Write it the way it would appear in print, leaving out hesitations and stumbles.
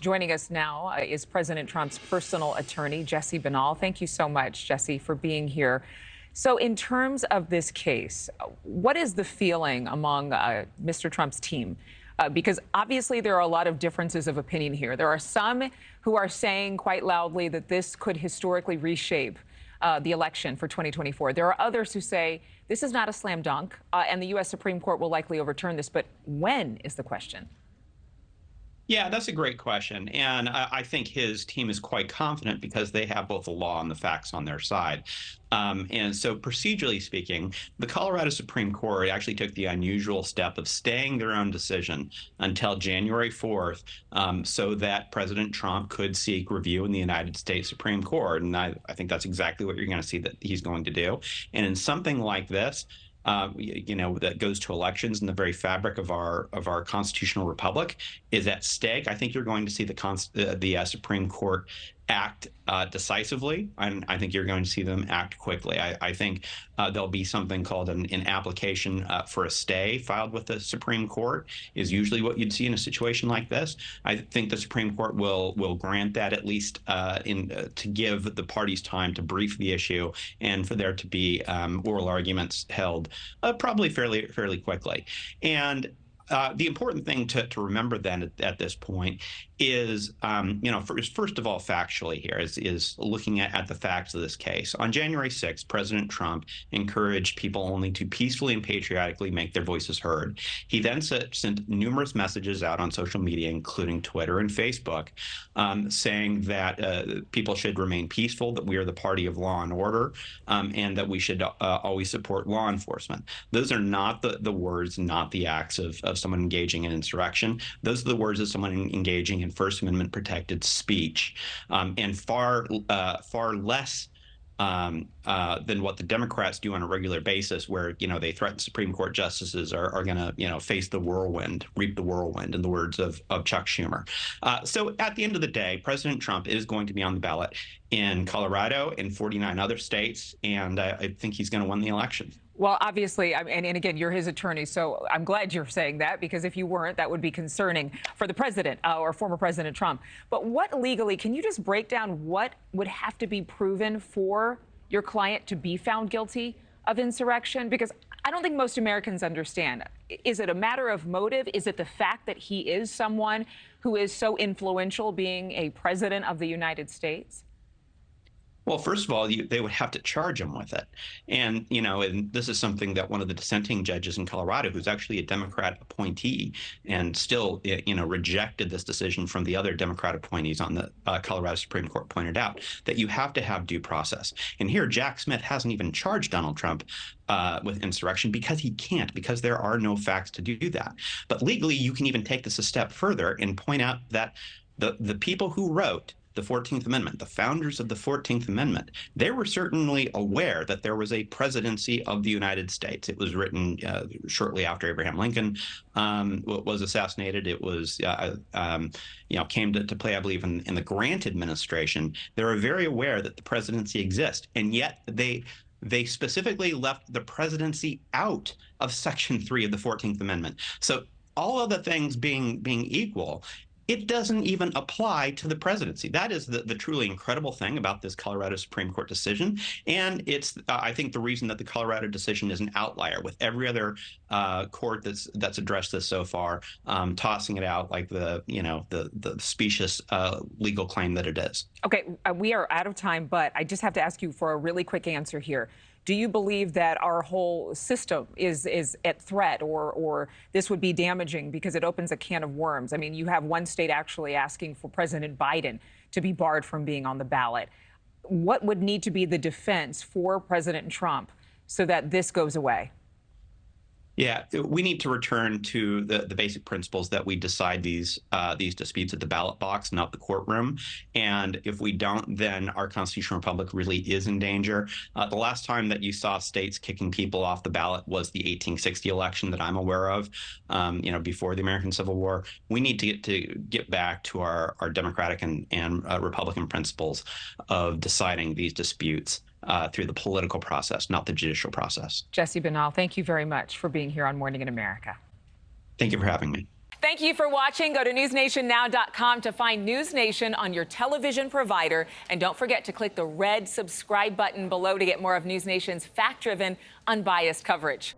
Joining us now is President Trump's personal attorney, Binnall. Thank you so much, Jesse, for being here. So in terms of this case, what is the feeling among Mr. Trump's team? Because obviously there are a lot of differences of opinion here. There are some who are saying quite loudly that this could historically reshape the election for 2024. There are others who say this is not a slam dunk, and the U.S. Supreme Court will likely overturn this. But when is the question? Yeah, that's a great question. And I think his team is quite confident because they have both the law and the facts on their side. And so procedurally speaking, the Colorado Supreme Court actually took the unusual step of staying their own decision until January 4th so that President Trump could seek review in the United States Supreme Court. And I think that's exactly what you're going to see that he's going to do. And in something like this, that goes to elections, and the very fabric of our constitutional republic is at stake. I think you're going to see the Supreme Court act decisively, and I think you're going to see them act quickly. I think there'll be something called an application for a stay filed with the Supreme Court, is usually what you'd see in a situation like this. I think the Supreme Court will grant that, at least to give the parties time to brief the issue and for there to be oral arguments held probably fairly quickly. And the important thing to remember then at this point is, first of all, factually here is looking at the facts of this case. On January 6th, President Trump encouraged people only to peacefully and patriotically make their voices heard. He then sent numerous messages out on social media, including Twitter and Facebook, saying that people should remain peaceful, that we are the party of law and order, and that we should always support law enforcement. Those are not the words, not the acts of someone engaging in insurrection. Those are the words of someone engaging in First Amendment protected speech, and far less than what the Democrats do on a regular basis, where they threaten Supreme Court justices are going to face the whirlwind, reap the whirlwind, in the words of Chuck Schumer. So at the end of the day, President Trump is going to be on the ballot in Colorado and 49 other states, and I think he's going to win the election. Well, obviously, and again, you're his attorney, so I'm glad you're saying that, because if you weren't, that would be concerning for the president or former President Trump. But what legally, can you just break down what would have to be proven for your client to be found guilty of insurrection? Because I don't think most Americans understand. Is it a matter of motive? Is it the fact that he is someone who is so influential, being a president of the United States? Well, first of all, they would have to charge him with it. And, and this is something that one of the dissenting judges in Colorado, who's actually a Democrat appointee and still, rejected this decision from the other Democrat appointees on the Colorado Supreme Court, pointed out that you have to have due process. And here, Jack Smith hasn't even charged Donald Trump with insurrection because he can't, because there are no facts to do that. But legally, you can even take this a step further and point out that the people who wrote the 14th Amendment, the founders of the 14th Amendment, they were certainly aware that there was a presidency of the United States. It was written shortly after Abraham Lincoln was assassinated. It was, came to play, I believe, in the Grant administration. They were very aware that the presidency exists, and yet they specifically left the presidency out of Section 3 of the 14th Amendment. So all other things being equal, it doesn't even apply to the presidency. That is the truly incredible thing about this Colorado Supreme Court decision. And it's, I think, the reason that the Colorado decision is an outlier, with every other court that's addressed this so far tossing it out like the specious legal claim that it is. Okay, we are out of time, but I just have to ask you for a really quick answer here. Do you believe that our whole system is at threat, or this would be damaging because it opens a can of worms? I mean, you have one state actually asking for President Biden to be barred from being on the ballot. What would need to be the defense for President Trump so that this goes away? Yeah, we need to return to the basic principles that we decide these disputes at the ballot box, not the courtroom. And if we don't, then our constitutional republic really is in danger. The last time that you saw states kicking people off the ballot was the 1860 election that I'm aware of, before the American Civil War. We need to get back to our democratic and Republican principles of deciding these disputes through the political process, not the judicial process. Binnall, thank you very much for being here on Morning in America. Thank you for having me. Thank you for watching. Go to newsnationnow.com to find News Nation on your television provider. And don't forget to click the red subscribe button below to get more of News Nation's fact-driven, unbiased coverage.